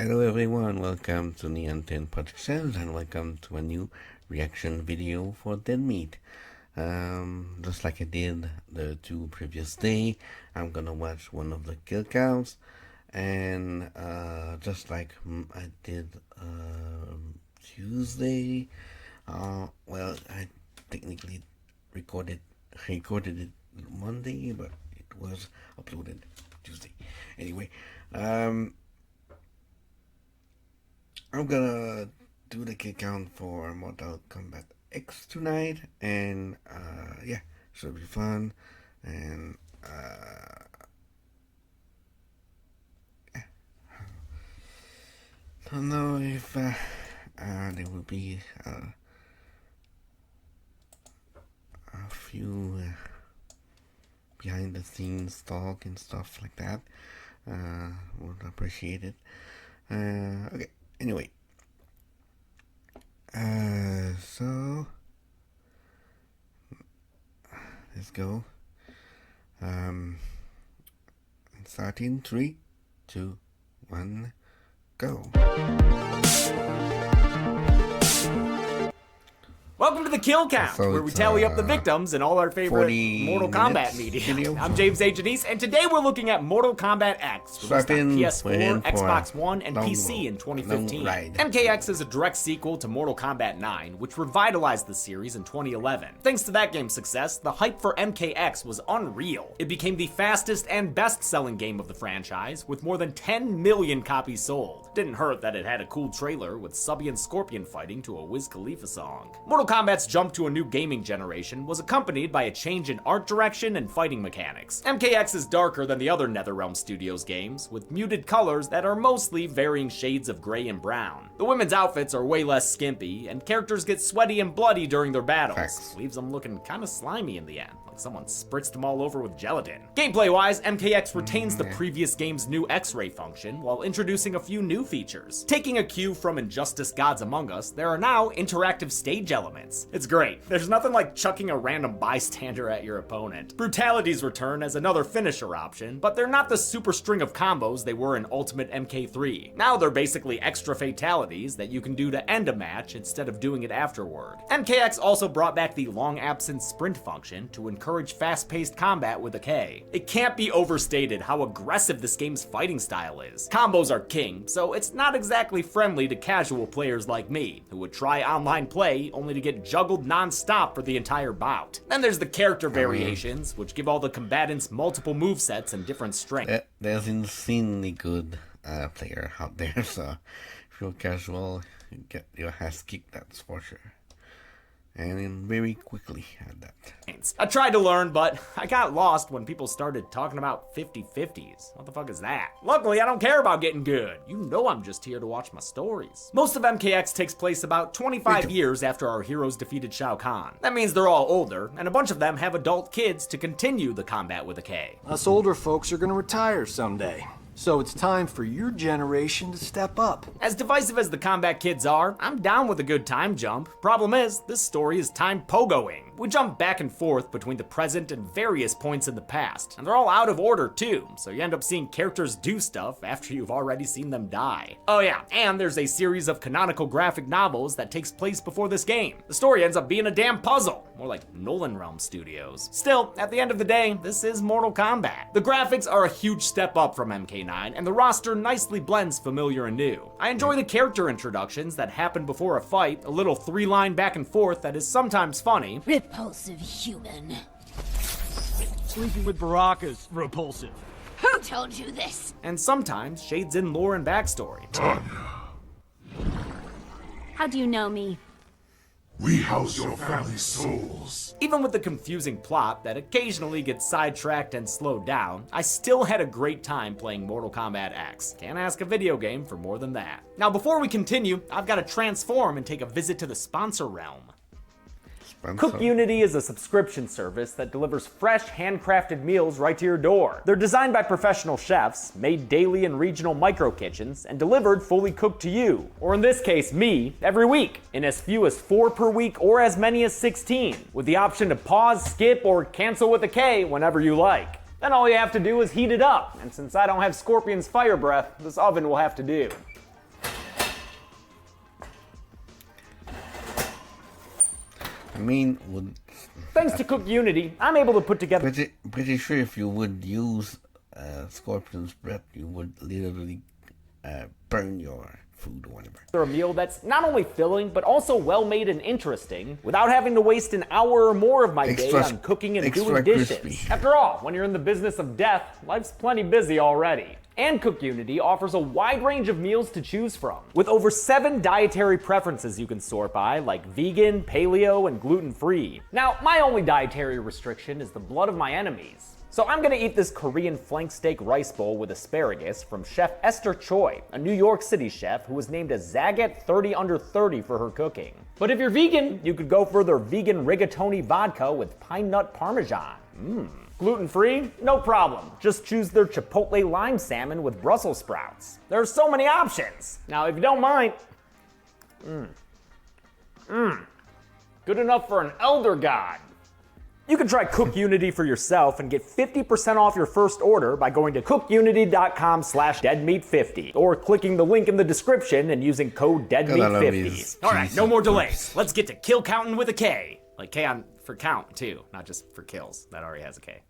Hello everyone, welcome to Nihonten Productions and welcome to a new reaction video for Dead Meat. Just like I did the two previous day, I'm gonna watch one of the kill counts, and just like I did Tuesday, well, I technically recorded it Monday, but it was uploaded Tuesday. Anyway, I'm gonna do the kill count for Mortal Kombat X tonight, and yeah, should be fun. And yeah. Don't know if there will be a few behind the scenes talk and stuff like that. Would appreciate it. Okay. Anyway, so let's go. Starting 3, 2, 1, go. Welcome to the Kill Count, where we tally up the victims in all our favorite Mortal Kombat media. I'm James A. Janice, and today we're looking at Mortal Kombat X, released on PS4, Xbox One, and PC in 2015. MKX is a direct sequel to Mortal Kombat 9, which revitalized the series in 2011. Thanks to that game's success, the hype for MKX was unreal. It became the fastest and best-selling game of the franchise, with more than 10 million copies sold. Didn't hurt that it had a cool trailer with Subby and Scorpion fighting to a Wiz Khalifa song. Mortal Kombat's jump to a new gaming generation was accompanied by a change in art direction and fighting mechanics. MKX is darker than the other NetherRealm Studios games, with muted colors that are mostly varying shades of gray and brown. The women's outfits are way less skimpy, and characters get sweaty and bloody during their battles. Leaves them looking kinda slimy in the end, like someone spritzed them all over with gelatin. Gameplay-wise, MKX retains the previous game's new X-ray function, while introducing a few new features. Taking a cue from Injustice Gods Among Us, there are now interactive stage elements. It's great. There's nothing like chucking a random bystander at your opponent. Brutalities return as another finisher option, but they're not the super string of combos they were in Ultimate MK3. Now they're basically extra fatalities that you can do to end a match instead of doing it afterward. MKX also brought back the long absence sprint function to encourage fast-paced combat with a K. It can't be overstated how aggressive this game's fighting style is. Combos are king, so it's not exactly friendly to casual players like me, who would try online play only to get juggled non-stop for the entire bout. Then there's the character variations, which give all the combatants multiple movesets and different strength. There's insanely good player out there, so if you're casual, you get your ass kicked, that's for sure. And very quickly at that. I tried to learn, but I got lost when people started talking about 50-50s. What the fuck is that? Luckily, I don't care about getting good. You know I'm just here to watch my stories. Most of MKX takes place about 25 years after our heroes defeated Shao Kahn. That means they're all older, and a bunch of them have adult kids to continue the combat with a K. Us older folks are gonna retire someday. So it's time for your generation to step up. As divisive as the combat kids are, I'm down with a good time jump. Problem is, this story is time pogoing. We jump back and forth between the present and various points in the past, and they're all out of order too, so you end up seeing characters do stuff after you've already seen them die. Oh yeah, and there's a series of canonical graphic novels that takes place before this game. The story ends up being a damn puzzle, more like NetherRealm Studios. Still, at the end of the day, this is Mortal Kombat. The graphics are a huge step up from MK9, and the roster nicely blends familiar and new. I enjoy the character introductions that happen before a fight, a little 3-line back and forth that is sometimes funny. Repulsive human. Sleeping with Baraka's repulsive. Who told you this? And sometimes shades in lore and backstory. How do you know me? We house your family's souls. Even with the confusing plot that occasionally gets sidetracked and slowed down, I still had a great time playing Mortal Kombat X. Can't ask a video game for more than that. Now before we continue, I've got to transform and take a visit to the sponsor realm. Cook Unity is a subscription service that delivers fresh, handcrafted meals right to your door. They're designed by professional chefs, made daily in regional micro kitchens, and delivered fully cooked to you, or in this case, me, every week, in as few as 4 per week or as many as 16, with the option to pause, skip, or cancel with a K whenever you like. Then all you have to do is heat it up, and since I don't have Scorpion's fire breath, this oven will have to do. I mean, would... Thanks to Cook Unity, I'm able to put together... Pretty sure if you would use Scorpion's breath, you would literally burn your food or whatever. A meal that's not only filling, but also well-made and interesting, without having to waste an hour or more of my day on cooking and doing dishes. Crispy. After all, when you're in the business of death, life's plenty busy already. And Cook Unity offers a wide range of meals to choose from, with over 7 dietary preferences you can sort by, like vegan, paleo, and gluten-free. Now, my only dietary restriction is the blood of my enemies. So I'm gonna eat this Korean flank steak rice bowl with asparagus from Chef Esther Choi, a New York City chef who was named a Zagat 30 under 30 for her cooking. But if you're vegan, you could go for their vegan rigatoni vodka with pine nut parmesan. Gluten-free? No problem. Just choose their chipotle lime salmon with Brussels sprouts. There are so many options. Now, if you don't mind... Good enough for an elder god. You can try Cook Unity for yourself and get 50% off your first order by going to cookunity.com/deadmeat50 or clicking the link in the description and using code deadmeat50. All right, no more delays. Let's get to kill counting with a K. Like K on for count too, not just for kills. That already has a K.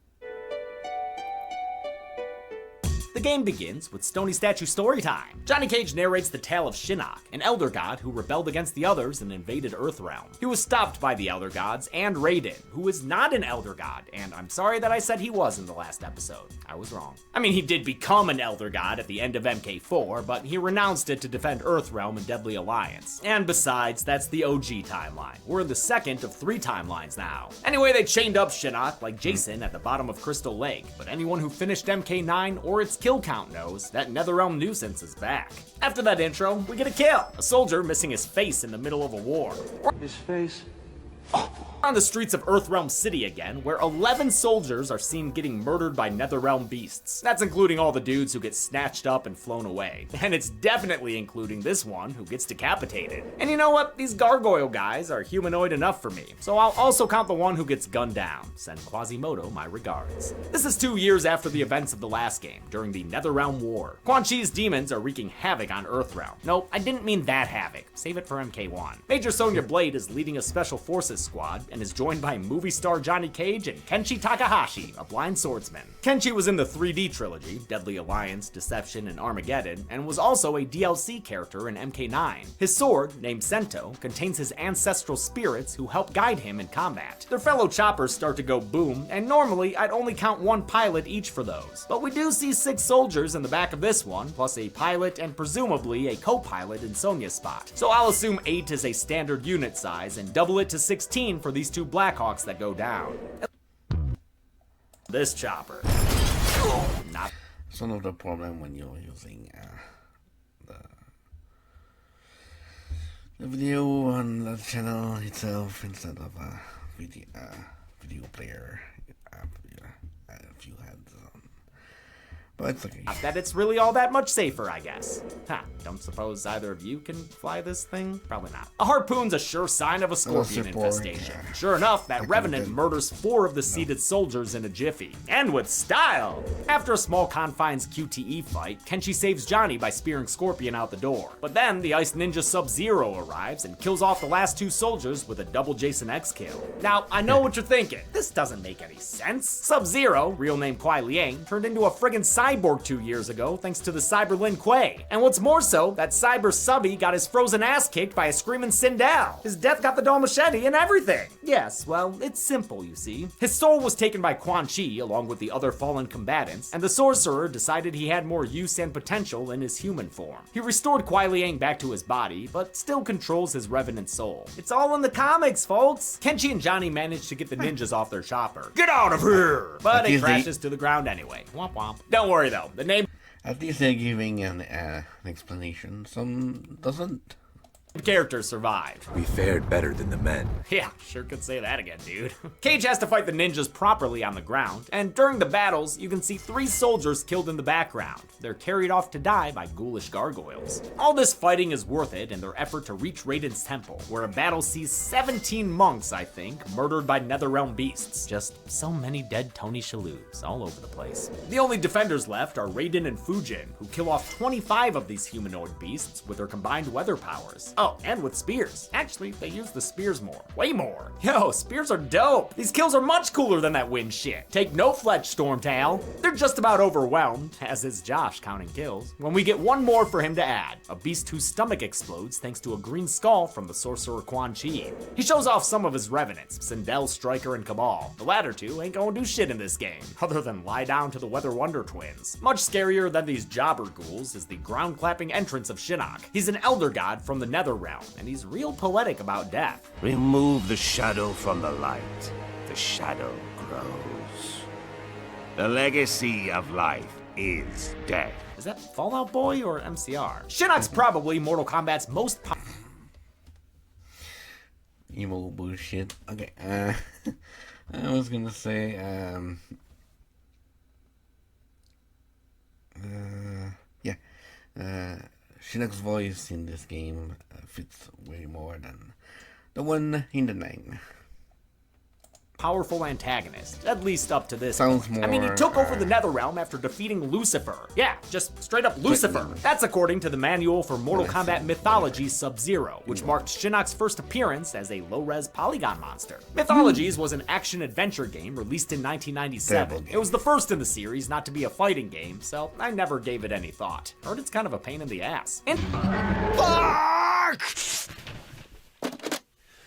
The game begins with Stony Statue story time. Johnny Cage narrates the tale of Shinnok, an Elder God who rebelled against the others and invaded Earthrealm. He was stopped by the Elder Gods and Raiden, who is not an Elder God, and I'm sorry that I said he was in the last episode. I was wrong. I mean, he did become an Elder God at the end of MK4, but he renounced it to defend Earthrealm and Deadly Alliance. And besides, that's the OG timeline. We're in the second of 3 timelines now. Anyway, they chained up Shinnok like Jason at the bottom of Crystal Lake, but anyone who finished MK9 or its kill count knows that Netherrealm nuisance is back. After that intro, we get a kill. A soldier missing his face in the middle of a war. His face? On the streets of Earthrealm City again, where 11 soldiers are seen getting murdered by Netherrealm beasts. That's including all the dudes who get snatched up and flown away. And it's definitely including this one who gets decapitated. And you know what? These gargoyle guys are humanoid enough for me. So I'll also count the one who gets gunned down. Send Quasimodo my regards. This is 2 years after the events of the last game, during the Netherrealm War. Quan Chi's demons are wreaking havoc on Earthrealm. No, I didn't mean that havoc. Save it for MK1. Major Sonya Blade is leading a special forces squad and is joined by movie star Johnny Cage and Kenshi Takahashi, a blind swordsman. Kenshi was in the 3D trilogy, Deadly Alliance, Deception, and Armageddon, and was also a DLC character in MK9. His sword, named Sento, contains his ancestral spirits who help guide him in combat. Their fellow choppers start to go boom, and normally I'd only count 1 pilot each for those. But we do see 6 soldiers in the back of this one, plus a pilot and presumably a co-pilot in Sonya's spot. So I'll assume 8 is a standard unit size and double it to 16 for these 2 Blackhawks that go down. This chopper. Not. Some of the problem when you're using the video on the channel itself instead of a video player. If you had but it's okay. Not that it's really all that much safer, I guess. Don't suppose either of you can fly this thing? Probably not. A harpoon's a sure sign of a scorpion infestation. Sure enough, that revenant murders 4 of the seated soldiers in a jiffy. And with style! After a small confines QTE fight, Kenshi saves Johnny by spearing Scorpion out the door. But then, the Ice Ninja Sub-Zero arrives and kills off the last 2 soldiers with a double Jason X kill. Now, I know what you're thinking. This doesn't make any sense. Sub-Zero, real name Kuai Liang, turned into a friggin' cyborg 2 years ago thanks to the Cyber Lin Kuei. And what's more so, that Cyber Subby got his frozen ass kicked by a screaming Sindel. His death got the dull machete and everything. Yes, well, it's simple, you see. His soul was taken by Quan Chi along with the other fallen combatants, and the sorcerer decided he had more use and potential in his human form. He restored Kuai Liang back to his body, but still controls his revenant soul. It's all in the comics, folks. Kenshi and Johnny managed to get the ninjas off their chopper. Get out of here! But it crashes to the ground anyway. Womp womp. Don't worry though, the name... At least they're giving an explanation. Some doesn't. Characters survived. We fared better than the men. Yeah, sure could say that again, dude. Cage has to fight the ninjas properly on the ground, and during the battles, you can see 3 soldiers killed in the background. They're carried off to die by ghoulish gargoyles. All this fighting is worth it in their effort to reach Raiden's temple, where a battle sees 17 monks, I think, murdered by Netherrealm beasts. Just so many dead Tony Shalhoubs all over the place. The only defenders left are Raiden and Fujin, who kill off 25 of these humanoid beasts with their combined weather powers. Oh, and with spears. Actually, they use the spears more. Way more. Yo, spears are dope. These kills are much cooler than that wind shit. Take no Fletch, Stormtail. They're just about overwhelmed, as is Josh counting kills, when we get one more for him to add. A beast whose stomach explodes thanks to a green skull from the sorcerer Quan Chi. He shows off some of his revenants, Sindel, Striker, and Cabal. The latter two ain't gonna do shit in this game, other than lie down to the Weather Wonder twins. Much scarier than these jobber ghouls is the ground-clapping entrance of Shinnok. He's an elder god from the Nether Realm, and he's real poetic about death. Remove the shadow from the light. The shadow grows. The legacy of life is dead. Is that Fallout Boy or MCR? Shinnok's probably Mortal Kombat's most emo bullshit. Okay, I was gonna say, Shinnok's voice in this game fits way more than the one in the 9. powerful antagonist, at least up to this Sounds point. more, I mean, he took over the Netherrealm after defeating Lucifer. Yeah, just straight up Lucifer. That's according to the manual for Mortal Kombat Mythology Sub-Zero, which marked Shinnok's first appearance as a low-res polygon monster. Mythologies was an action-adventure game released in 1997. It was the first in the series not to be a fighting game, so I never gave it any thought. Heard it's kind of a pain in the ass.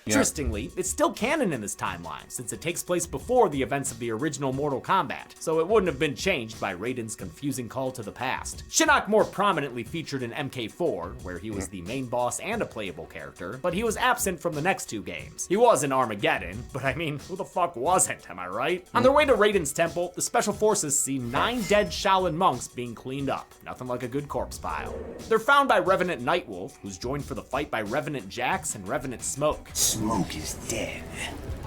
Interestingly, it's still canon in this timeline, since it takes place before the events of the original Mortal Kombat, so it wouldn't have been changed by Raiden's confusing call to the past. Shinnok more prominently featured in MK4, where he was the main boss and a playable character, but he was absent from the next two games. He was in Armageddon, but I mean, who the fuck wasn't, am I right? On their way to Raiden's temple, the Special Forces see 9 dead Shaolin monks being cleaned up. Nothing like a good corpse pile. They're found by Revenant Nightwolf, who's joined for the fight by Revenant Jax and Revenant Smoke. Smoke is dead.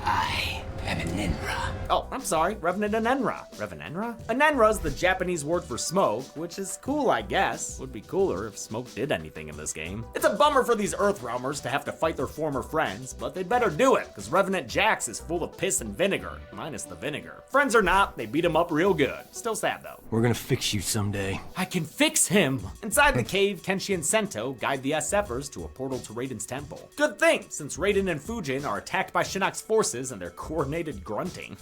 I am Anenra. Oh, I'm sorry, Revenant Anenra. Revenenra? Anenra's the Japanese word for smoke, which is cool, I guess. Would be cooler if smoke did anything in this game. It's a bummer for these Earthrealmers to have to fight their former friends, but they'd better do it, because Revenant Jax is full of piss and vinegar, minus the vinegar. Friends or not, they beat him up real good. Still sad though. We're gonna fix you someday. I can fix him! Inside the cave, Kenshi and Sento guide the SFers to a portal to Raiden's temple. Good thing, since Raiden and Fujin are attacked by Shinnok's forces and their coordinated grunting.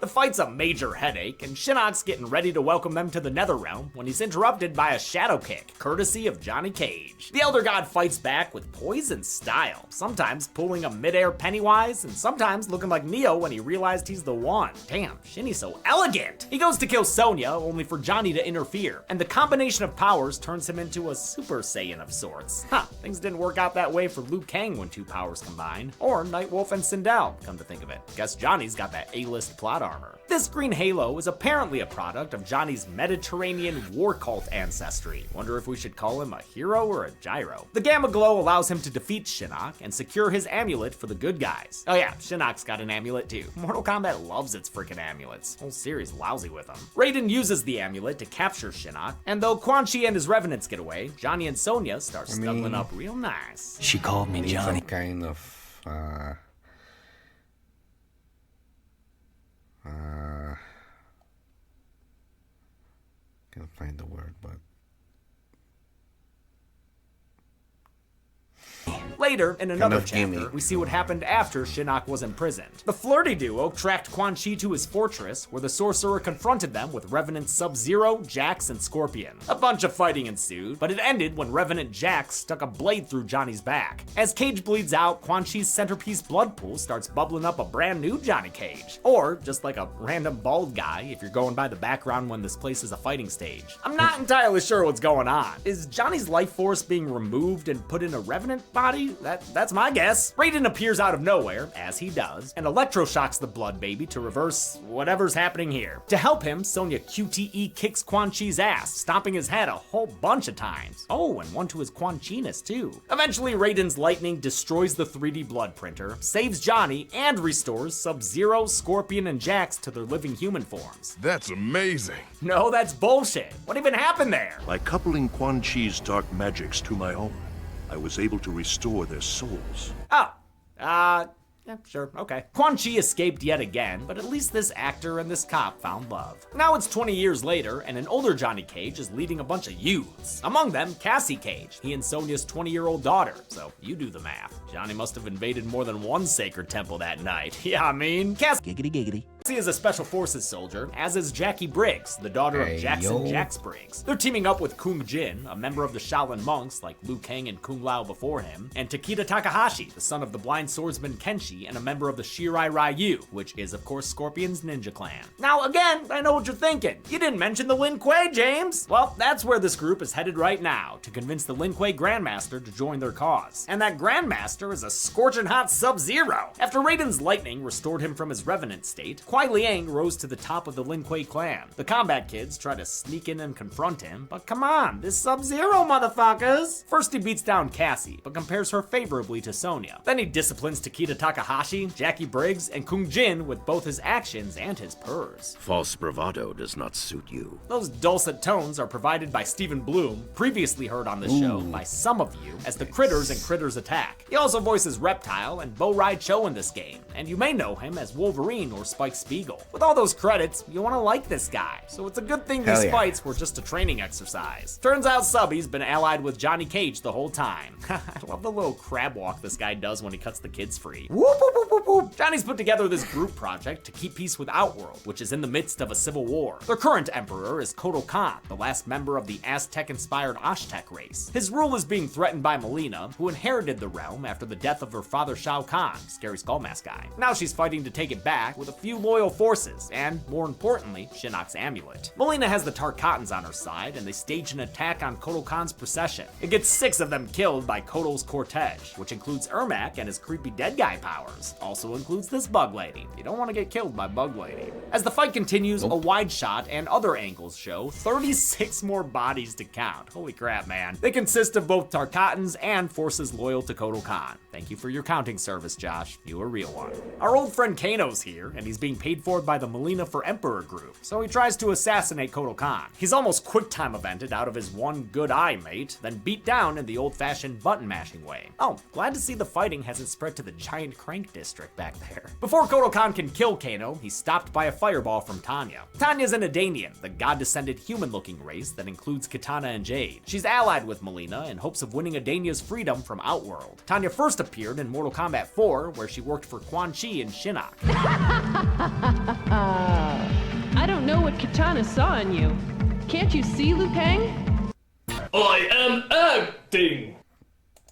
The fight's a major headache, and Shinnok's getting ready to welcome them to the Netherrealm when he's interrupted by a shadow kick, courtesy of Johnny Cage. The Elder God fights back with poise and style, sometimes pulling a mid-air Pennywise, and sometimes looking like Neo when he realized he's the one. Damn, Shinny's so elegant! He goes to kill Sonya, only for Johnny to interfere, and the combination of powers turns him into a Super Saiyan of sorts. Huh, things didn't work out that way for Liu Kang when two powers combined, or Nightwolf and Sindel, come to think of it. Guess Johnny's got that A-list plot armor. This green halo is apparently a product of Johnny's Mediterranean war cult ancestry. Wonder if we should call him a hero or a gyro. The Gamma Glow allows him to defeat Shinnok and secure his amulet for the good guys. Oh yeah, Shinnok's got an amulet too. Mortal Kombat loves its freaking amulets. Whole series lousy with them. Raiden uses the amulet to capture Shinnok, and though Quan Chi and his revenants get away, Johnny and Sonya start snuggling up real nice. She called me Johnny. Some kind of can't find the word, but later, in another chapter, we see what happened after Shinnok was imprisoned. The flirty duo tracked Quan Chi to his fortress, where the sorcerer confronted them with Revenant Sub-Zero, Jax, and Scorpion. A bunch of fighting ensued, but it ended when Revenant Jax stuck a blade through Johnny's back. As Cage bleeds out, Quan Chi's centerpiece blood pool starts bubbling up a brand new Johnny Cage. Or just like a random bald guy, if you're going by the background when this place is a fighting stage. I'm not entirely sure what's going on. Is Johnny's life force being removed and put in a Revenant body? That's my guess. Raiden appears out of nowhere, as he does, and electroshocks the blood baby to reverse whatever's happening here. To help him, Sonya QTE kicks Quan Chi's ass, stomping his head a whole bunch of times. Oh, and one to his Quan Chi-ness too. Eventually, Raiden's lightning destroys the 3D blood printer, saves Johnny, and restores Sub-Zero, Scorpion, and Jax to their living human forms. That's amazing. No, that's bullshit. What even happened there? By coupling Quan Chi's dark magics to my own, I was able to restore their souls. Oh, Yeah, sure, okay. Quan Chi escaped yet again, but at least this actor and this cop found love. Now it's 20 years later, and an older Johnny Cage is leading a bunch of youths. Among them, Cassie Cage, he and Sonya's 20-year-old daughter. So you do the math. Johnny must have invaded more than one sacred temple that night. Yeah, I mean, Cassie is a Special Forces soldier, as is Jackie Briggs, the daughter of Jackson Jax Briggs. They're teaming up with Kung Jin, a member of the Shaolin monks like Liu Kang and Kung Lao before him, and Takeda Takahashi, the son of the blind swordsman Kenshi and a member of the Shirai Ryu, which is of course Scorpion's ninja clan. Now again, I know what you're thinking. You didn't mention the Lin Kuei, James. Well, that's where this group is headed right now, to convince the Lin Kuei Grandmaster to join their cause. And that Grandmaster is a scorching hot Sub-Zero. After Raiden's lightning restored him from his revenant state, Kuai Liang rose to the top of the Lin Kuei clan. The combat kids try to sneak in and confront him, but come on, this Sub-Zero motherfuckers! First he beats down Cassie, but compares her favorably to Sonya. Then he disciplines Takeda Takahashi, Jackie Briggs, and Kung Jin with both his actions and his purrs. False bravado does not suit you. Those dulcet tones are provided by Stephen Bloom, previously heard on the show by some of you as the Critters and Critters Attack. He also voices Reptile and Bo Rai Cho in this game, and you may know him as Wolverine or Spike Spiegel. With all those credits, you want to like this guy, so it's a good thing these fights were just a training exercise. Turns out Subby's been allied with Johnny Cage the whole time. I love the little crab walk this guy does when he cuts the kids free. Whoop, whoop, whoop, whoop, whoop. Johnny's put together this group project to keep peace with Outworld, which is in the midst of a civil war. Their current emperor is Kotal Khan, the last member of the Aztec-inspired Aztec race. His rule is being threatened by Melina, who inherited the realm after the death of her father Shao Kahn, Scary Skull Mask guy. Now she's fighting to take it back with a few loyal forces, and more importantly, Shinnok's amulet. Melina has the Tarkatans on her side, and they stage an attack on Kotal Khan's procession. It gets 6 of them killed by Kotal's cortege, which includes Ermac and his creepy dead guy powers. Also includes this bug lady. You don't want to get killed by bug lady. As the fight continues, a wide shot and other angles show 36 more bodies to count. Holy crap, man. They consist of both Tarkatans and forces loyal to Kotal Khan. Thank you for your counting service, Josh. You a real one. Our old friend Kano's here, and he's being paid for by the Melina for Emperor group, so he tries to assassinate Kotal Khan. He's almost quick time evented out of his one good eye mate, then beat down in the old-fashioned button-mashing way. Oh, glad to see the fighting hasn't spread to the giant crank district back there. Before Kotal Khan can kill Kano, he's stopped by a fireball from Tanya. Tanya's an Adanian, the god-descended human-looking race that includes Kitana and Jade. She's allied with Melina in hopes of winning Adania's freedom from Outworld. Tanya first appeared in Mortal Kombat 4, where she worked for Quan Chi and Shinnok. I don't know what Kitana saw in you. Can't you see, Liu Kang? I am acting!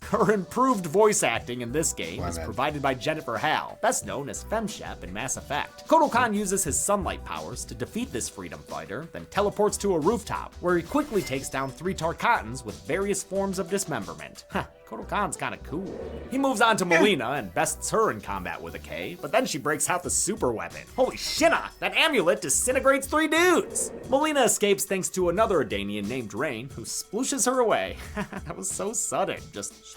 Her improved voice acting in this game is provided by Jennifer Hale, best known as FemShep in Mass Effect. Kotal Khan uses his sunlight powers to defeat this freedom fighter, then teleports to a rooftop, where he quickly takes down 3 Tarkatans with various forms of dismemberment. Kotal Khan's kinda cool. He moves on to Melina and bests her in combat with a K, but then she breaks out the super weapon. Holy Shinnok, that amulet disintegrates 3 dudes! Melina escapes thanks to another Adanian named Rain, who splooshes her away. That was so sudden, just...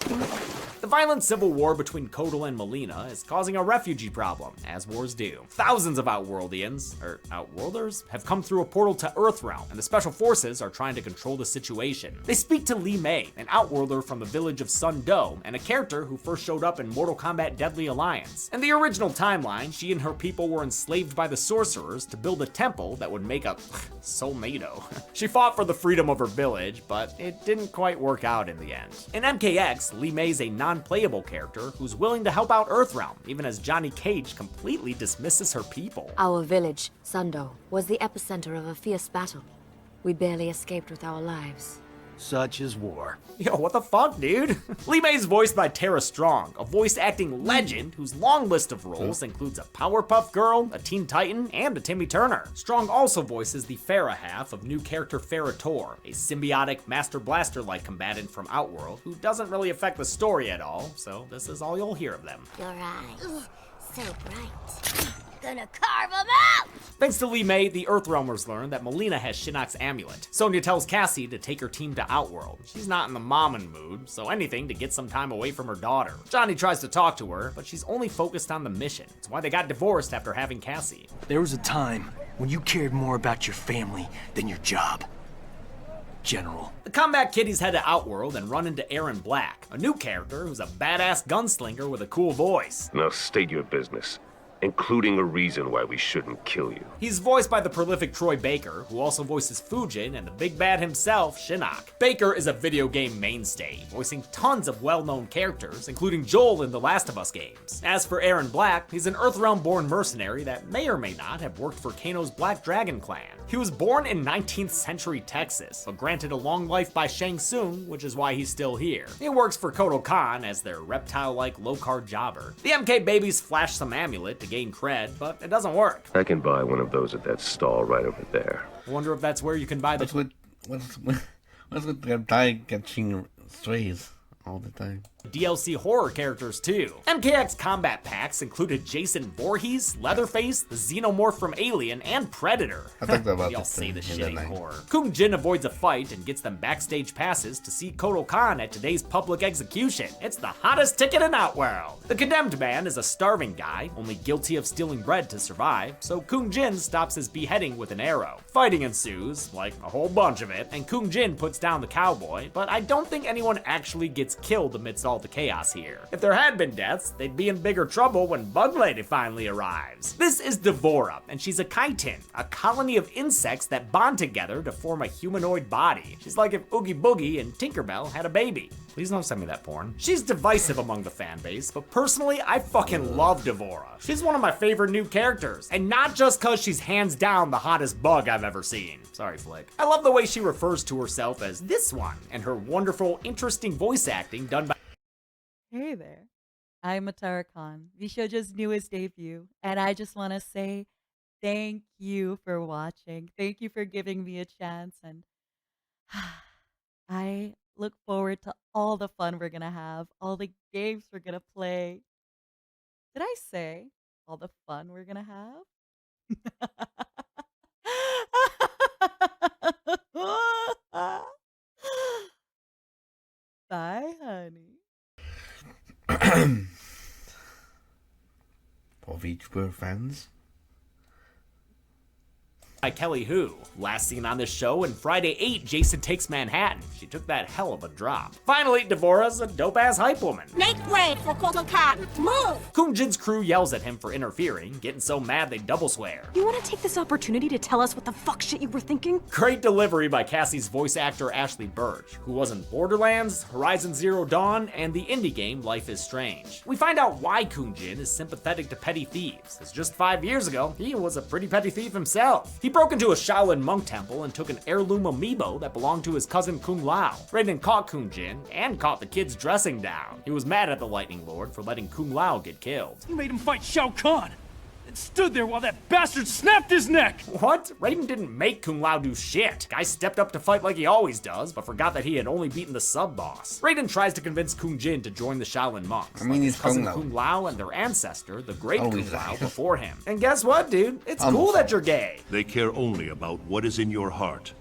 The violent civil war between Kotal and Melina is causing a refugee problem, as wars do. Thousands of Outworldians, or Outworlders, have come through a portal to Earthrealm, and the Special Forces are trying to control the situation. They speak to Li Mei, an Outworlder from the village of Sun Do, and a character who first showed up in Mortal Kombat Deadly Alliance. In the original timeline, she and her people were enslaved by the sorcerers to build a temple that would make a soulmado. She fought for the freedom of her village, but it didn't quite work out in the end. In MKX, Li Mei's a non-playable character who's willing to help out Earthrealm, even as Johnny Cage completely dismisses her people. Our village, Sundo, was the epicenter of a fierce battle. We barely escaped with our lives. Such is war. Yo, what the fuck, dude? Li Mei's voiced by Tara Strong, a voice acting legend whose long list of roles includes a Powerpuff Girl, a Teen Titan, and a Timmy Turner. Strong also voices the Farah half of new character Farah Tor, a symbiotic Master Blaster-like combatant from Outworld who doesn't really affect the story at all, so this is all you'll hear of them. Your eyes, so bright. Gonna carve them out! Thanks to Li Mei, the Earthrealmers learn that Melina has Shinnok's amulet. Sonya tells Cassie to take her team to Outworld. She's not in the mommin' mood, so anything to get some time away from her daughter. Johnny tries to talk to her, but she's only focused on the mission. It's why they got divorced after having Cassie. There was a time when you cared more about your family than your job. General. The Combat Kiddies head to Outworld and run into Aaron Black, a new character who's a badass gunslinger with a cool voice. Now state your business, including a reason why we shouldn't kill you. He's voiced by the prolific Troy Baker, who also voices Fujin and the big bad himself, Shinnok. Baker is a video game mainstay, voicing tons of well-known characters, including Joel in the Last of Us games. As for Aaron Black, he's an Earthrealm-born mercenary that may or may not have worked for Kano's Black Dragon clan. He was born in 19th century Texas, but granted a long life by Shang Tsung, which is why he's still here. He works for Kotal Khan as their reptile-like low-card jobber. The MK babies flash some amulet to gain cred, but it doesn't work. I can buy one of those at that stall right over there. I wonder if that's where you can buy the... What's with the guy catching strays all the time? DLC horror characters too. MKX combat packs included Jason Voorhees, Leatherface, the Xenomorph from Alien, and Predator. I think about Y'all say the shit ain't horror. Kung Jin avoids a fight and gets them backstage passes to see Kotal Khan at today's public execution. It's the hottest ticket in Outworld. The condemned man is a starving guy, only guilty of stealing bread to survive, so Kung Jin stops his beheading with an arrow. Fighting ensues, like a whole bunch of it, and Kung Jin puts down the cowboy, but I don't think anyone actually gets killed amidst all the chaos here. If there had been deaths, they'd be in bigger trouble when Bug Lady finally arrives. This is Devora, and she's a chitin, a colony of insects that bond together to form a humanoid body. She's like if Oogie Boogie and Tinkerbell had a baby. Please don't send me that porn. She's divisive among the fan base, but personally, I fucking love Devora. She's one of my favorite new characters, and not just cause she's hands down the hottest bug I've ever seen. Sorry, Flick. I love the way she refers to herself as this one, and her wonderful, interesting voice acting done by... Hey there, I'm Matara Khan, Vishoja's newest debut, and I just want to say thank you for watching. Thank you for giving me a chance, and I look forward to all the fun we're going to have, all the games we're going to play. Did I say all the fun we're going to have? Bye, honey. For VTuber fans. By Kelly Hu. Last seen on this show in Friday 8, Jason Takes Manhattan. She took that hell of a drop. Finally, Devora's a dope-ass hype woman. Make way for Kotal Khan. Move! Kung Jin's crew yells at him for interfering, getting so mad they double swear. You want to take this opportunity to tell us what the fuck shit you were thinking? Great delivery by Cassie's voice actor Ashley Birch, who was in Borderlands, Horizon Zero Dawn, and the indie game Life is Strange. We find out why Kung Jin is sympathetic to petty thieves, as just 5 years ago, he was a pretty petty thief himself. He broke into a Shaolin monk temple and took an heirloom amiibo that belonged to his cousin Kung Lao. Raiden caught Kung Jin and caught the kid's dressing down. He was mad at the Lightning Lord for letting Kung Lao get killed. You made him fight Shao Kahn and stood there while that bastard snapped his neck! What? Raiden didn't make Kung Lao do shit. Guy stepped up to fight like he always does, but forgot that he had only beaten the sub-boss. Raiden tries to convince Kung Jin to join the Shaolin monks, like his cousin Kung Lao and their ancestor, the great Kung Lao, before him. And guess what, dude? It's cool that you're gay. They care only about what is in your heart,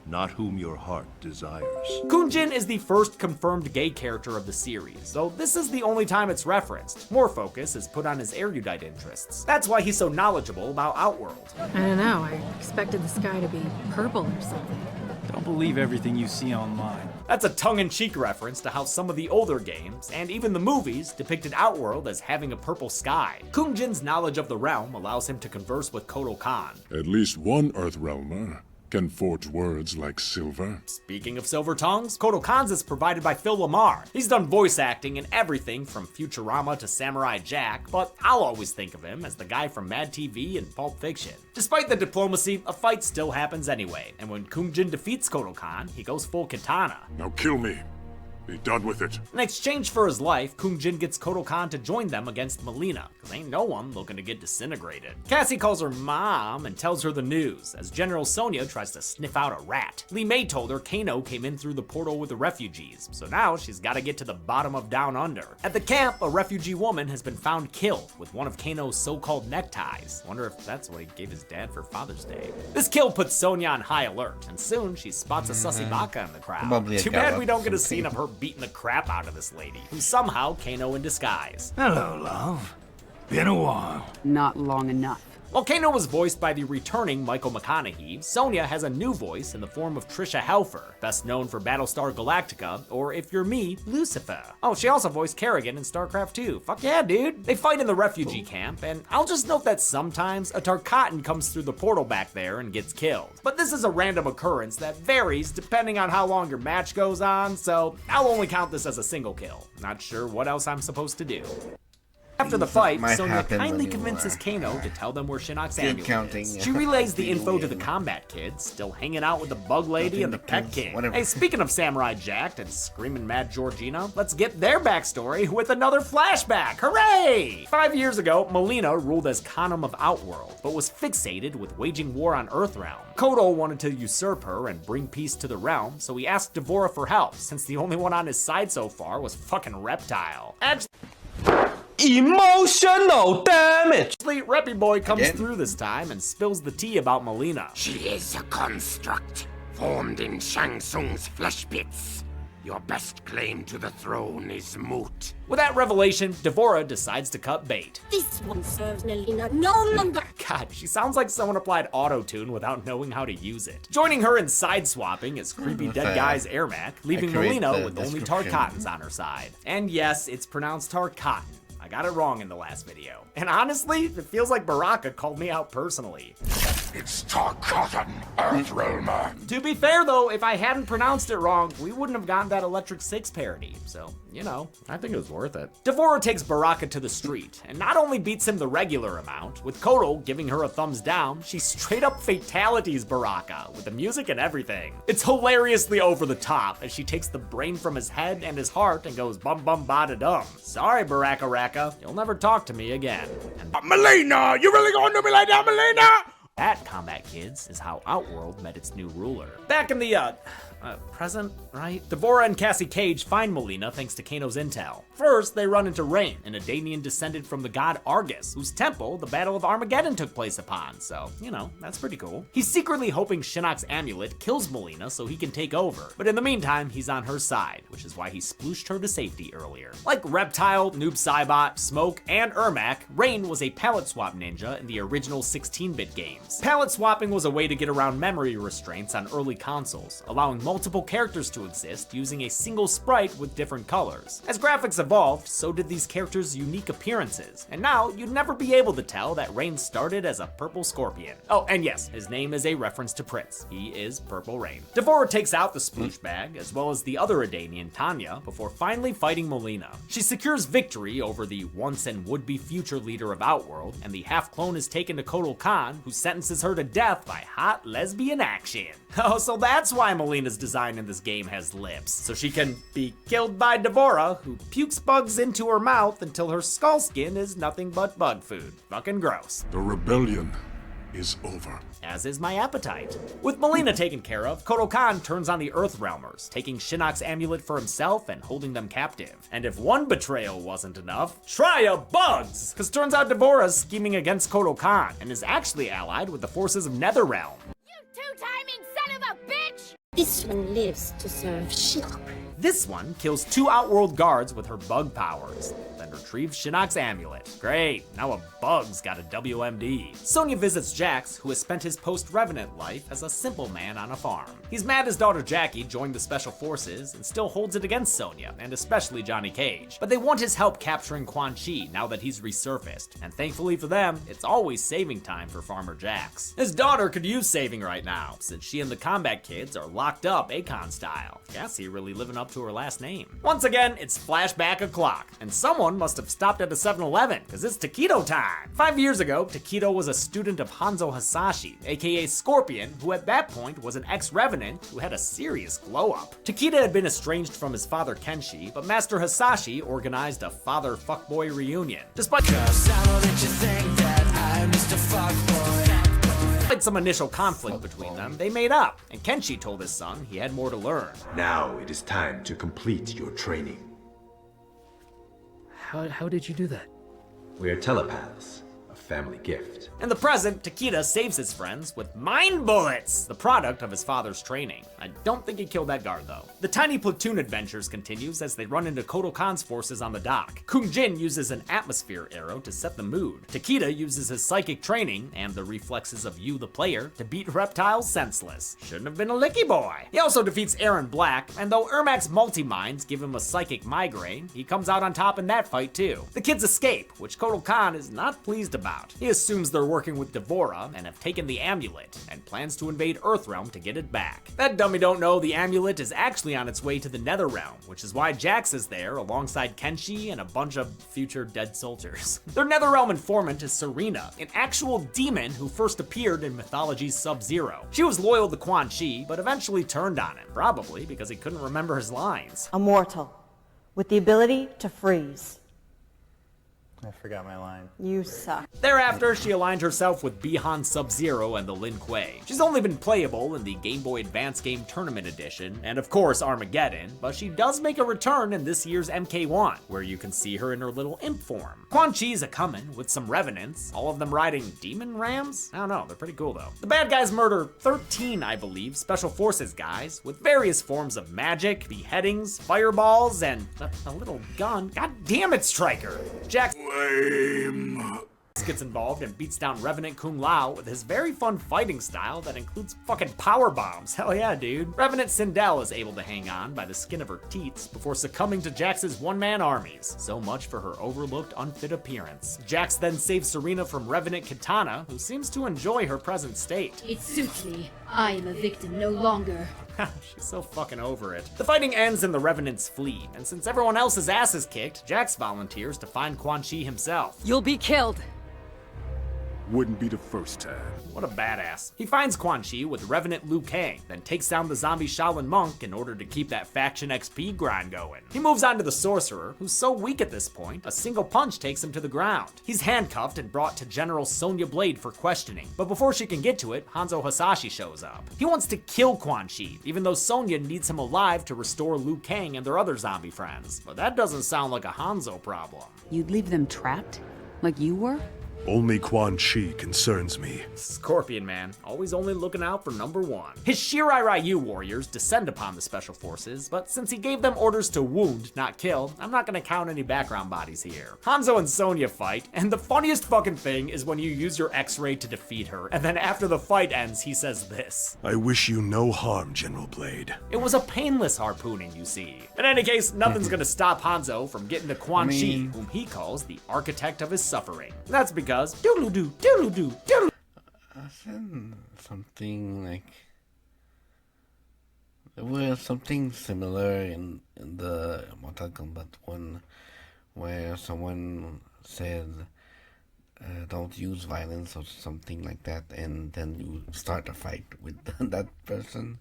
not whom your heart desires. Kung Jin is the first confirmed gay character of the series, though this is the only time it's referenced. More focus is put on his erudite interests. That's why he's so knowledgeable about Outworld. I don't know, I expected the sky to be purple or something. Don't believe everything you see online. That's a tongue-in-cheek reference to how some of the older games, and even the movies, depicted Outworld as having a purple sky. Kung Jin's knowledge of the realm allows him to converse with Kotal Khan. At least one Earthrealmer can forge words like silver. Speaking of silver tongues, Kotal Khan's is provided by Phil Lamar. He's done voice acting in everything from Futurama to Samurai Jack, but I'll always think of him as the guy from Mad TV and Pulp Fiction. Despite the diplomacy, a fight still happens anyway, and when Kung Jin defeats Kotal Khan, he goes full katana. Now kill me. Be done with it. In exchange for his life, Kung Jin gets Kotal Khan to join them against Melina, cause ain't no one looking to get disintegrated. Cassie calls her mom and tells her the news, as General Sonya tries to sniff out a rat. Li Mei told her Kano came in through the portal with the refugees, so now she's gotta get to the bottom of Down Under. At the camp, a refugee woman has been found killed with one of Kano's so-called neckties. Wonder if that's what he gave his dad for Father's Day. This kill puts Sonya on high alert, and soon she spots a sussy baka in the crowd. Too bad we don't get a scene of her beating the crap out of this lady, who's somehow Kano in disguise. Hello, love. Been a while. Not long enough. While Kano was voiced by the returning Michael McConaughey, Sonya has a new voice in the form of Trisha Helfer, best known for Battlestar Galactica, or if you're me, Lucifer. Oh, she also voiced Kerrigan in StarCraft 2. Fuck yeah, dude. They fight in the refugee camp, and I'll just note that sometimes a Tarkatan comes through the portal back there and gets killed. But this is a random occurrence that varies depending on how long your match goes on, so I'll only count this as a single kill. Not sure what else I'm supposed to do. After the fight, Sonya kindly convinces Kano to tell them where Shinnok's amulet is. She relays the info to the Kombat kids, still hanging out with the Bug Lady and the Pet King. Hey, speaking of Samurai Jack and Screamin' Mad Georgina, let's get their backstory with another flashback. Hooray! 5 years ago, Melina ruled as Khanum of Outworld, but was fixated with waging war on Earthrealm. Kodo wanted to usurp her and bring peace to the realm, so he asked D'Vorah for help, since the only one on his side so far was fucking Reptile. Emotional damage! Reppy Boy comes through this time and spills the tea about Melina. She is a construct, formed in Shang Tsung's flesh pits. Your best claim to the throne is moot. With that revelation, D'Vorah decides to cut bait. This one serves Melina no longer. God, she sounds like someone applied auto-tune without knowing how to use it. Joining her in side-swapping is creepy dead guy's Ermac, leaving Melina with only Tarkatans on her side. And yes, it's pronounced Tarkatan. I got it wrong in the last video. And honestly, it feels like Baraka called me out personally. It's Tarkatan, Earthrealmer. To be fair though, if I hadn't pronounced it wrong, we wouldn't have gotten that Electric 6 parody. So, you know, I think it was worth it. D'Vorah takes Baraka to the street, and not only beats him the regular amount, with Kodo giving her a thumbs down, she straight up fatalities Baraka, with the music and everything. It's hilariously over the top, as she takes the brain from his head and his heart and goes bum bum ba da dum. Sorry, Baraka Raka, you'll never talk to me again. And Melina, you really gonna do me like that, Melina? That, Combat Kids, is how Outworld met its new ruler. Back in the, present, right? D'Vorah and Cassie Cage find Melina thanks to Kano's intel. First, they run into Rain, an Edanian descended from the god Argus, whose temple the Battle of Armageddon took place upon, so, you know, that's pretty cool. He's secretly hoping Shinnok's amulet kills Melina so he can take over, but in the meantime, he's on her side, which is why he splooshed her to safety earlier. Like Reptile, Noob Saibot, Smoke, and Ermac, Rain was a palette swap ninja in the original 16-bit games. Palette swapping was a way to get around memory restraints on early consoles, allowing multiple characters to exist using a single sprite with different colors. As graphics evolved, so did these characters' unique appearances, and now you'd never be able to tell that Rain started as a purple scorpion. Oh, and yes, his name is a reference to Prince. He is Purple Rain. D'Vorah takes out the sploosh bag, as well as the other Edanian, Tanya, before finally fighting Melina. She secures victory over the once and would-be future leader of Outworld, and the half-clone is taken to Kotal Khan, who sentences her to death by hot lesbian action. Oh, so that's why Melina's design in this game has lips, so she can be killed by D'Vorah, who pukes bugs into her mouth until her skull skin is nothing but bug food. Fucking gross. The rebellion is over. As is my appetite. With Melina taken care of, Kotal Khan turns on the Earthrealmers, taking Shinnok's amulet for himself and holding them captive. And if one betrayal wasn't enough, try a bugs! Cause turns out D'Vorah's scheming against Kotal Khan and is actually allied with the forces of Netherrealm. You two-timing son of a bitch! This one lives to serve Shinnok. This one kills 2 Outworld guards with her bug powers, then retrieves Shinnok's amulet. Great, now a bug's got a WMD. Sonya visits Jax, who has spent his post-Revenant life as a simple man on a farm. He's mad his daughter Jackie joined the Special Forces and still holds it against Sonya, and especially Johnny Cage. But they want his help capturing Quan Chi now that he's resurfaced, and thankfully for them, it's always saving time for Farmer Jax. His daughter could use saving right now, since she and the Combat Kids are locked up Akon style. Cassie really living up to her last name. Once again, it's flashback o'clock, and someone must have stopped at a 7-Eleven, because it's taquito time. 5 years ago, Taquito was a student of Hanzo Hasashi, aka Scorpion, who at that point was an ex-Revenant who had a serious glow-up. Taquito had been estranged from his father Kenshi, but Master Hasashi organized a father fuckboy reunion. Despite some initial conflict between them, they made up, and Kenshi told his son he had more to learn. Now it is time to complete your training. How did you do that? We are telepaths, a family gift. In the present, Takeda saves his friends with mind bullets, the product of his father's training. I don't think he killed that guard though. The tiny platoon adventures continues as they run into Kotal Khan's forces on the dock. Kung Jin uses an atmosphere arrow to set the mood. Takeda uses his psychic training and the reflexes of you, the player, to beat reptiles senseless. Shouldn't have been a licky boy. He also defeats Aaron Black, and though Ermac's multi-minds give him a psychic migraine, he comes out on top in that fight too. The kids escape, which Kotal Khan is not pleased about. He assumes they're working with Devora and have taken the amulet, and plans to invade Earthrealm to get it back. That dummy don't know the amulet is actually on its way to the Netherrealm, which is why Jax is there alongside Kenshi and a bunch of future dead soldiers. Their Netherrealm informant is Serena, an actual demon who first appeared in mythology's Sub-Zero. She was loyal to Quan Chi, but eventually turned on him, probably because he couldn't remember his lines. A mortal, with the ability to freeze. I forgot my line. You suck. Thereafter, she aligned herself with Bi-Han Sub-Zero and the Lin Kuei. She's only been playable in the Game Boy Advance Game Tournament Edition, and of course Armageddon, but she does make a return in this year's MK1, where you can see her in her little imp form. Quan Chi's a-comin' with some revenants, all of them riding demon rams? I don't know, they're pretty cool though. The bad guys murder 13, I believe, Special Forces guys, with various forms of magic, beheadings, fireballs, and a little gun. God damn it, Stryker! Jax gets involved and beats down Revenant Kung Lao with his very fun fighting style that includes fucking power bombs. Hell yeah, dude. Revenant Sindel is able to hang on by the skin of her teats before succumbing to Jax's one-man armies. So much for her overlooked, unfit appearance. Jax then saves Serena from Revenant Katana, who seems to enjoy her present state. It suits me. I am a victim no longer. She's so fucking over it. The fighting ends and the Revenants flee, and since everyone else's ass is kicked, Jax volunteers to find Quan Chi himself. You'll be killed. Wouldn't be the first time. What a badass. He finds Quan Chi with Revenant Liu Kang, then takes down the zombie Shaolin monk in order to keep that faction XP grind going. He moves on to the sorcerer, who's so weak at this point, a single punch takes him to the ground. He's handcuffed and brought to General Sonya Blade for questioning, but before she can get to it, Hanzo Hasashi shows up. He wants to kill Quan Chi, even though Sonya needs him alive to restore Liu Kang and their other zombie friends. But that doesn't sound like a Hanzo problem. You'd leave them trapped? Like you were? Only Quan Chi concerns me. Scorpion Man, always only looking out for number one. His Shirai Ryu warriors descend upon the special forces, but since he gave them orders to wound, not kill, I'm not gonna count any background bodies here. Hanzo and Sonya fight, and the funniest fucking thing is when you use your X-ray to defeat her, and then after the fight ends, he says this. I wish you no harm, General Blade. It was a painless harpooning, you see. In any case, nothing's gonna stop Hanzo from getting to Quan Chi, whom he calls the architect of his suffering. That's because doodle-doo, doodle-doo, doodle. Something like there was something similar in the Mortal Kombat 1 where someone said don't use violence or something like that, and then you start a fight with that person.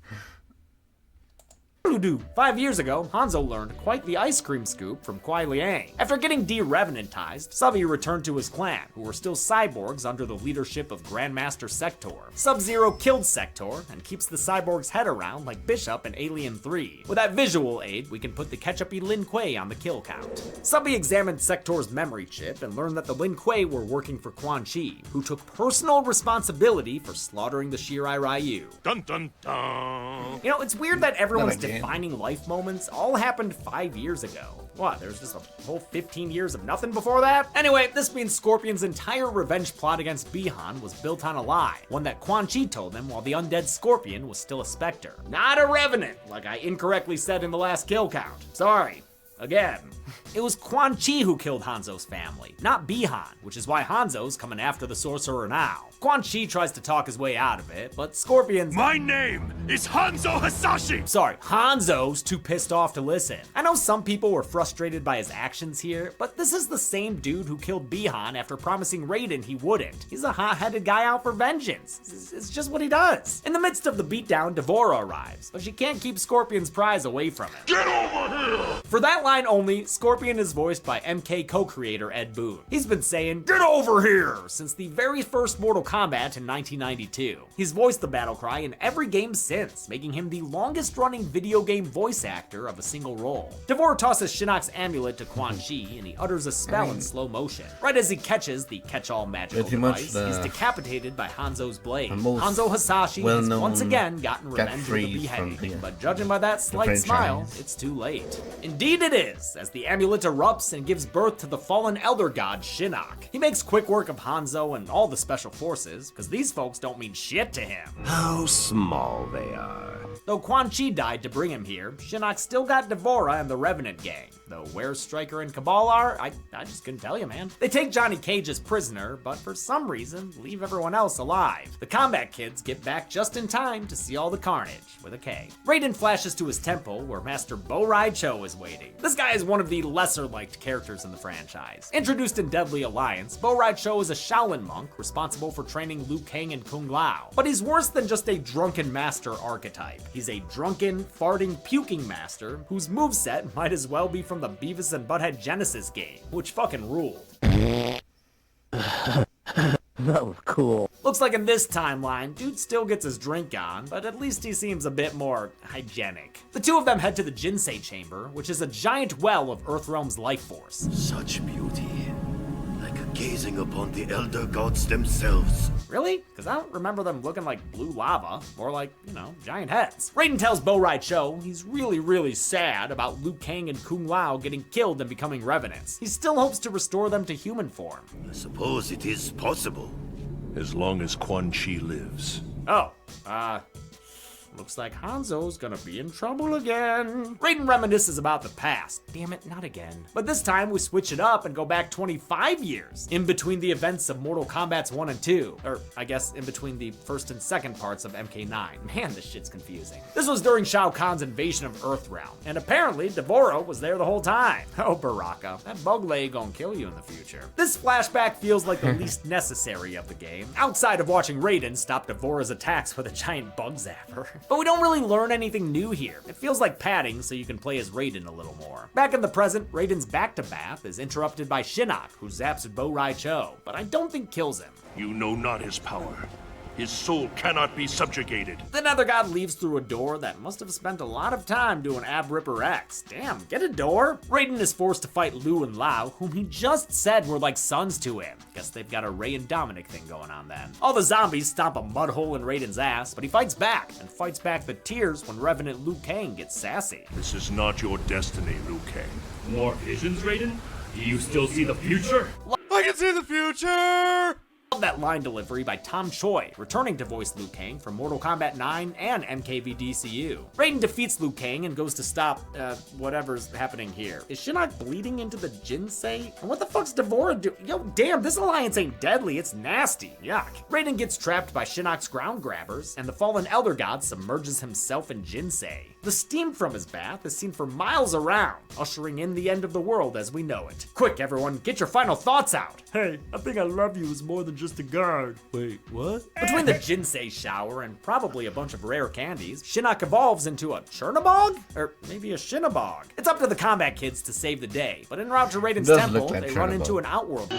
5 years ago, Hanzo learned quite the ice cream scoop from Kuai Liang. After getting de-revenantized, Subby returned to his clan, who were still cyborgs under the leadership of Grandmaster Sector. Sub-Zero killed Sector and keeps the cyborg's head around like Bishop in Alien 3. With that visual aid, we can put the ketchupy Lin Kuei on the kill count. Subby examined Sector's memory chip and learned that the Lin Kuei were working for Quan Chi, who took personal responsibility for slaughtering the Shirai Ryu. Dun dun dun! You know, it's weird that everyone's defining life moments all happened 5 years ago. What, there's just a whole 15 years of nothing before that? Anyway, this means Scorpion's entire revenge plot against Bi-Han was built on a lie, one that Quan Chi told them while the undead Scorpion was still a specter. Not a revenant, like I incorrectly said in the last kill count. Sorry. Again. It was Quan Chi who killed Hanzo's family, not Bi-Han, which is why Hanzo's coming after the sorcerer now. Quan Chi tries to talk his way out of it, but Scorpion's— My name is Hanzo Hasashi! Sorry, Hanzo's too pissed off to listen. I know some people were frustrated by his actions here, but this is the same dude who killed Bi-Han after promising Raiden he wouldn't. He's a hot-headed guy out for vengeance. It's just what he does. In the midst of the beatdown, Devora arrives, but she can't keep Scorpion's prize away from him. Get over here! For that line only, Scorpion is voiced by MK co-creator Ed Boon. He's been saying, "Get over here!" since the very first Mortal Kombat in 1992. He's voiced the battle cry in every game since, making him the longest running video game voice actor of a single role. Devore tosses Shinnok's amulet to Quan Chi, and he utters a spell in slow motion. Right as he catches the catch-all magical device, he's decapitated by Hanzo's blade. Hanzo Hasashi has once again gotten revenge with a beheading, but judging by that slight smile, it's too late. Indeed it is, as the amulet erupts and gives birth to the fallen elder god Shinnok. He makes quick work of Hanzo and all the special forces, because these folks don't mean shit to him. How small they are. Though Quan Chi died to bring him here, Shinnok still got Devora and the Revenant gang. Though where Stryker and Cabal are, I just couldn't tell you, man. They take Johnny Cage as prisoner, but for some reason, leave everyone else alive. The Kombat kids get back just in time to see all the carnage, with a K. Raiden flashes to his temple, where Master Bo Rai Cho is waiting. This guy is one of the lesser-liked characters in the franchise. Introduced in Deadly Alliance, Bo Rai Cho is a Shaolin monk responsible for training Liu Kang and Kung Lao. But he's worse than just a drunken master archetype. He's a drunken, farting, puking master whose moveset might as well be from the Beavis and Butthead Genesis game, which fucking ruled. That was cool. Looks like in this timeline, dude still gets his drink on, but at least he seems a bit more hygienic. The two of them head to the Jinsei Chamber, which is a giant well of Earthrealm's life force. Such beauty. Like gazing upon the elder gods themselves. Really? Because I don't remember them looking like blue lava, more like, giant heads. Raiden tells Bo Rai Cho he's really sad about Liu Kang and Kung Lao getting killed and becoming revenants. He still hopes to restore them to human form. I suppose it is possible. As long as Quan Chi lives. Oh, looks like Hanzo's gonna be in trouble again. Raiden reminisces about the past. Damn it, not again. But this time we switch it up and go back 25 years, in between the events of Mortal Kombat's 1 and 2. Or, I guess, in between the first and second parts of MK9. Man, this shit's confusing. This was during Shao Kahn's invasion of Earthrealm, and apparently Devora was there the whole time. Oh, Baraka, that bug leg gonna kill you in the future. This flashback feels like the least necessary of the game, outside of watching Raiden stop Devora's attacks with a giant bug zapper. But we don't really learn anything new here. It feels like padding so you can play as Raiden a little more. Back in the present, Raiden's back-to-bath is interrupted by Shinnok, who zaps Bo Rai Cho, but I don't think kills him. You know not his power. His soul cannot be subjugated. The Nether God leaves through a door that must have spent a lot of time doing Ab Ripper X. Damn, get a door. Raiden is forced to fight Liu and Lao, whom he just said were like sons to him. Guess they've got a Ray and Dominic thing going on then. All the zombies stomp a mud hole in Raiden's ass, but he fights back, and fights back the tears when Revenant Liu Kang gets sassy. This is not your destiny, Liu Kang. More visions, Raiden? Do you still see the future? I can see the future! Love that line delivery by Tom Choi, returning to voice Liu Kang from Mortal Kombat 9 and MKVDCU. Raiden defeats Liu Kang and goes to stop, whatever's happening here. Is Shinnok bleeding into the Jinsei? And what the fuck's Devora do? Yo, damn, this alliance ain't deadly, it's nasty. Yuck. Raiden gets trapped by Shinnok's ground grabbers, and the fallen Elder God submerges himself in Jinsei. The steam from his bath is seen for miles around, ushering in the end of the world as we know it. Quick, everyone, get your final thoughts out. Hey, I think I love you is more than just a guard. Wait, what? Between the Jinsei shower and probably a bunch of rare candies, Shinnok evolves into a Chernabog? Or maybe a Shinnabog. It's up to the Kombat kids to save the day, but en route to Raiden's temple, they run into an Outworld.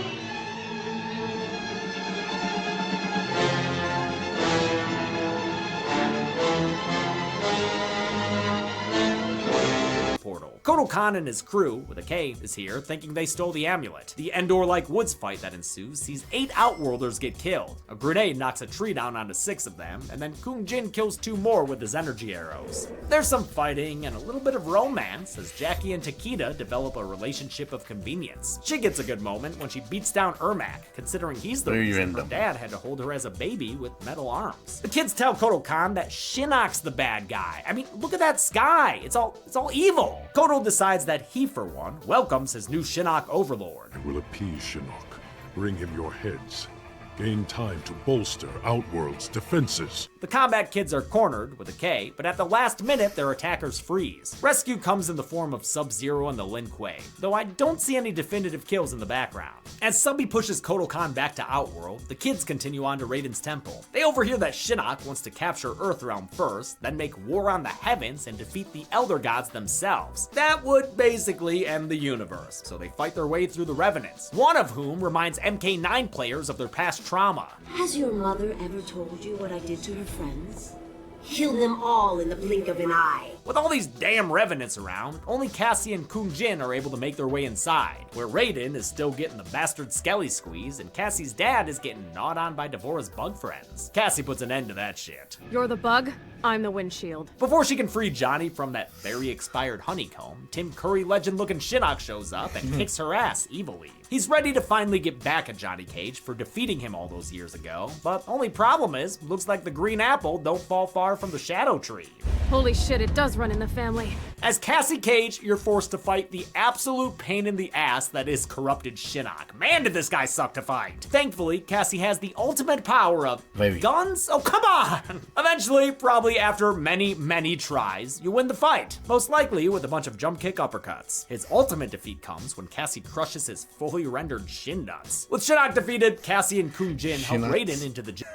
Portal. Kotal Khan and his crew, with a K, is here, thinking they stole the amulet. The Endor-like woods fight that ensues sees 8 Outworlders get killed. A grenade knocks a tree down onto 6 of them, and then Kung Jin kills 2 more with his energy arrows. There's some fighting and a little bit of romance as Jackie and Takeda develop a relationship of convenience. She gets a good moment when she beats down Ermac, considering he's the reason her dad had to hold her as a baby with metal arms. The kids tell Kotal Khan that Shinnok's the bad guy. I mean, look at that sky. It's all evil. Kotal decides that he, for one, welcomes his new Shinnok overlord. I will appease Shinnok. Bring him your heads. gain time to bolster Outworld's defenses. The Kombat kids are cornered, with a K, but at the last minute their attackers freeze. Rescue comes in the form of Sub-Zero and the Lin Kuei, though I don't see any definitive kills in the background. As Subby pushes Kotal Kahn back to Outworld, the kids continue on to Raiden's temple. They overhear that Shinnok wants to capture Earthrealm first, then make war on the heavens and defeat the Elder Gods themselves. That would basically end the universe, so they fight their way through the Revenants, one of whom reminds MK9 players of their past trauma. Has your mother ever told you what I did to her friends? Kill them all in the blink of an eye. With all these damn Revenants around, only Cassie and Kun Jin are able to make their way inside, where Raiden is still getting the bastard Skelly squeeze, and Cassie's dad is getting gnawed on by Devora's bug friends. Cassie puts an end to that shit. You're the bug, I'm the windshield. Before she can free Johnny from that very expired honeycomb, Tim Curry legend-looking Shinnok shows up and kicks her ass evilly. He's ready to finally get back at Johnny Cage for defeating him all those years ago, but only problem is, looks like the green apple don't fall far from the shadow tree. Holy shit, it does run in the family. As Cassie Cage, you're forced to fight the absolute pain in the ass that is corrupted Shinnok. Man, did this guy suck to fight. Thankfully, Cassie has the ultimate power of guns? Oh, come on! Eventually, probably after many, many tries, you win the fight. Most likely with a bunch of jump kick uppercuts. His ultimate defeat comes when Cassie crushes his fully rendered shin nuts. With Shinnok defeated, Cassie and Kun Jin help Raiden into the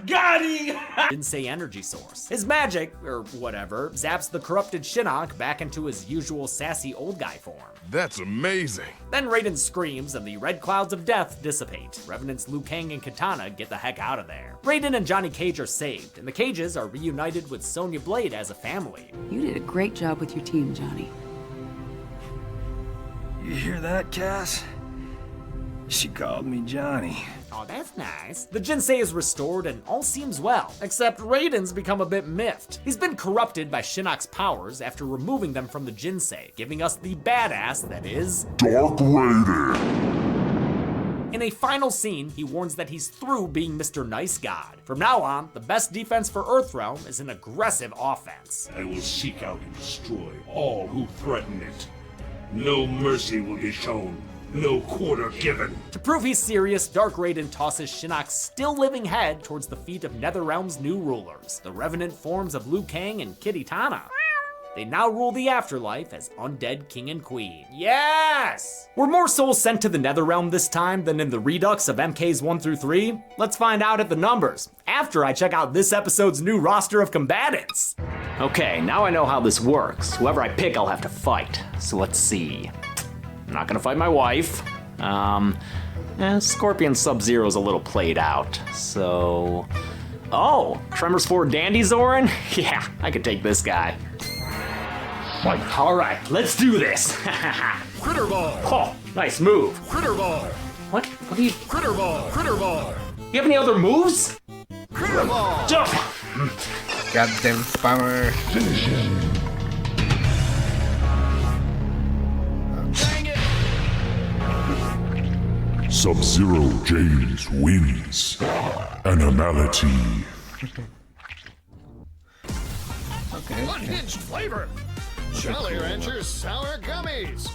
Got him! Jinsei energy source. His magic, or whatever, zaps the corrupted Shinnok back into his usual sassy old guy form. That's amazing. Then Raiden screams and the red clouds of death dissipate. Revenants Liu Kang and Kitana get the heck out of there. Raiden and Johnny Cage are saved, and the Cages are reunited with Sonya Blade as a family. You did a great job with your team, Johnny. You hear that, Cass? She called me Johnny. Oh, that's nice. The Jinsei is restored and all seems well, except Raiden's become a bit miffed. He's been corrupted by Shinnok's powers after removing them from the Jinsei, giving us the badass that is Dark Raiden. In a final scene, he warns that he's through being Mr. Nice God. From now on, the best defense for Earthrealm is an aggressive offense. I will seek out and destroy all who threaten it. No mercy will be shown. No quarter given. To prove he's serious, Dark Raiden tosses Shinnok's still living head towards the feet of Netherrealm's new rulers, the revenant forms of Liu Kang and Kitana. They now rule the afterlife as undead king and queen. Yes! Were more souls sent to the Netherrealm this time than in the Redux of MKs 1 through 3? Let's find out at the numbers, after I check out this episode's new roster of combatants. Okay, now I know how this works. Whoever I pick, I'll have to fight. So let's see. I'm not gonna fight my wife. Scorpion Sub-Zero's a little played out, so... Oh, Tremors 4 Dandy Zoran? Yeah, I could take this guy. Fight. All right, let's do this. Critter ball. Oh, nice move. Critter ball. What? What do you... Critter ball. Critter ball. You have any other moves? Critter ball. Jump. Goddamn spammer. Finish him. Sub-Zero James wins. Animality. Okay. Unhinged flavor. Jolly Ranchers sour gummies.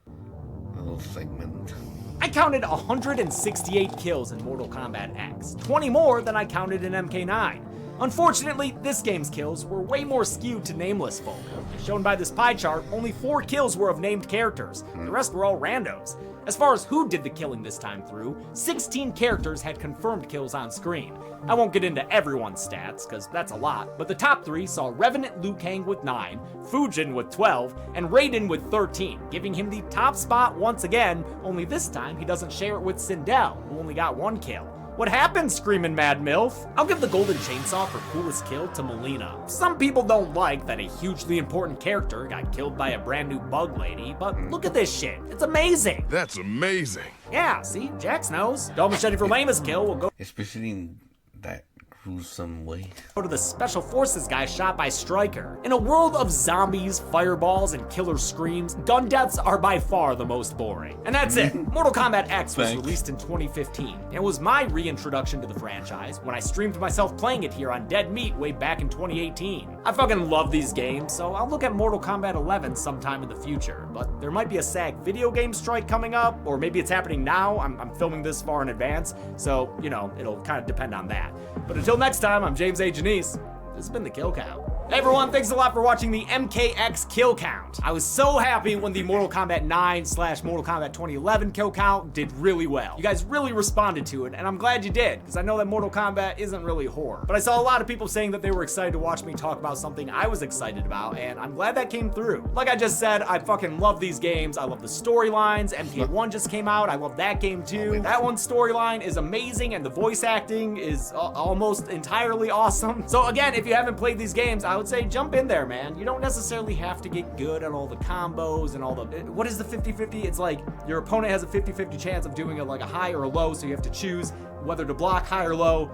A little segment. I counted 168 kills in Mortal Kombat X, 20 more than I counted in MK9. Unfortunately, this game's kills were way more skewed to nameless folk. As shown by this pie chart, only 4 kills were of named characters. The rest were all randos. As far as who did the killing this time through, 16 characters had confirmed kills on screen. I won't get into everyone's stats, cause that's a lot, but the top 3 saw Revenant Liu Kang with 9, Fujin with 12, and Raiden with 13, giving him the top spot once again, only this time he doesn't share it with Sindel, who only got 1 kill. What happened, Screamin' Mad MILF? I'll give the Golden Chainsaw for coolest kill to Melina. Some people don't like that a hugely important character got killed by a brand new bug lady, but look at this shit. It's amazing. That's amazing. Yeah, see? Jax knows. Double Machete for lamest kill will go... Especially in that gruesome way. Go to the Special Forces guy shot by Stryker. In a world of zombies, fireballs, and killer screams, gun deaths are by far the most boring. And that's it. Mortal Kombat X was released in 2015. It was my reintroduction to the franchise when I streamed myself playing it here on Dead Meat way back in 2018. I fucking love these games, so I'll look at Mortal Kombat 11 sometime in the future. But there might be a SAG video game strike coming up, or maybe it's happening now. I'm filming this far in advance, so, you know, it'll kind of depend on that. But until next time, I'm James A. Janice. This has been the Kill Count. Hey everyone, thanks a lot for watching the MKX Kill Count. I was so happy when the Mortal Kombat 9/Mortal Kombat 2011 Kill Count did really well. You guys really responded to it, and I'm glad you did, because I know that Mortal Kombat isn't really horror. But I saw a lot of people saying that they were excited to watch me talk about something I was excited about, and I'm glad that came through. Like I just said, I fucking love these games. I love the storylines. MK1 just came out. I love that game too. That one's storyline is amazing, and the voice acting is almost entirely awesome. So again, if you haven't played these games, I would say jump in there, man. You don't necessarily have to get good at all the combos and all the... What is the 50-50? It's like your opponent has a 50-50 chance of doing like a high or a low, so you have to choose whether to block high or low.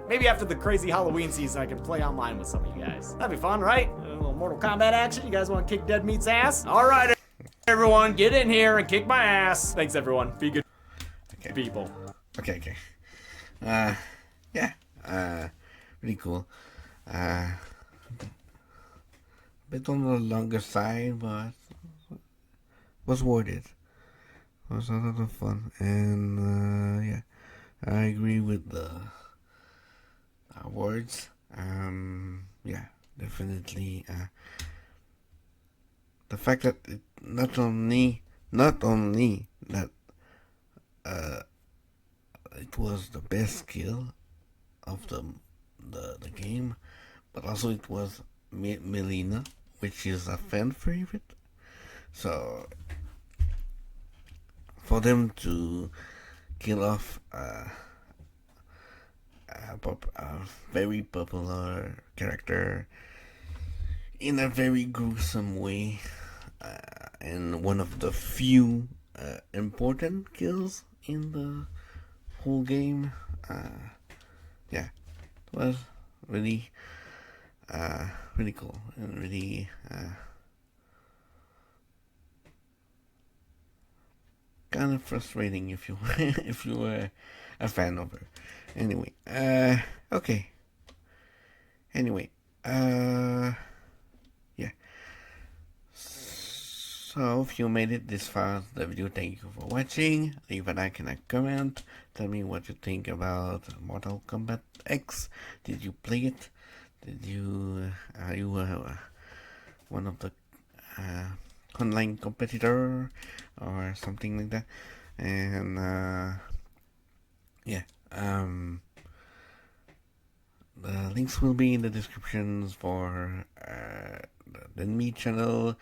Maybe after the crazy Halloween season, I can play online with some of you guys. That'd be fun, right? A little Mortal Kombat action. You guys want to kick Dead Meat's ass? All right, everyone, get in here and kick my ass. Thanks, everyone. Be good people. Okay. Yeah. Really cool. Bit on the longer side, but was worth it. It was a lot of fun, and yeah, I agree with the words. Yeah, definitely. The fact that it not only that it was the best kill of the game, but also it was Melina, which is a fan favorite. So for them to kill off a very popular character in a very gruesome way, and one of the few important kills in the whole game, yeah, it was really really cool and really kind of frustrating if you if you were a fan of her. Anyway, okay. Anyway, yeah. So if you made it this far in the video, thank you for watching. Leave a like and a comment. Tell me what you think about Mortal Kombat X. Did you play it? Did you are you one of the online competitor or something like that? And yeah, the links will be in the descriptions for the Me channel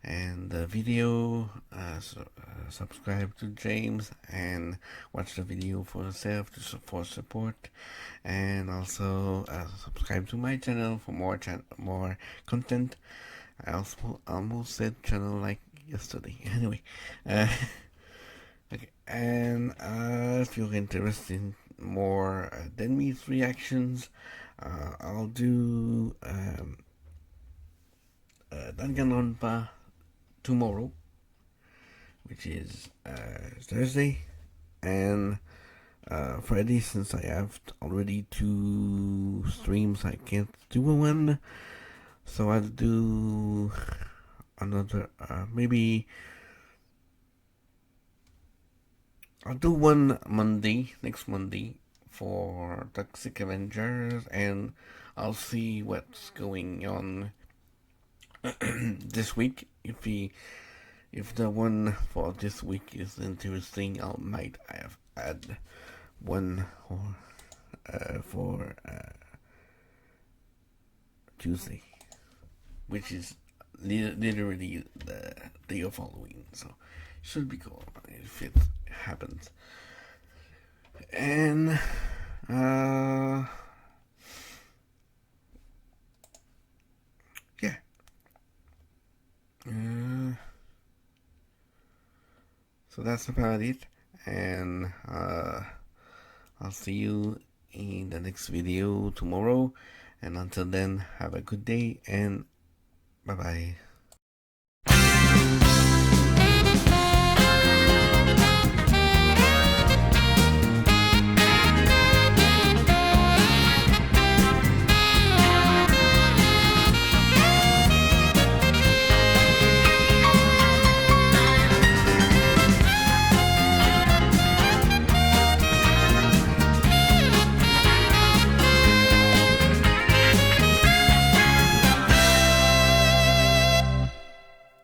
and the video. So subscribe to James and watch the video for yourself for support, and also subscribe to my channel for more content. I also almost said channel like yesterday. Anyway, okay, and if you're interested in more Dead Meat's reactions, I'll do Danganronpa tomorrow, which is Thursday, and Friday, since I have already 2 streams, I can't do one, so I'll do another, maybe I'll do one next Monday for Toxic Avengers, and I'll see what's going on this week. If the one for this week is interesting, I might have add one for Tuesday, which is literally the day of Halloween, so should be cool if it happens. And yeah. So that's about it, and I'll see you in the next video tomorrow. And until then, have a good day and bye bye.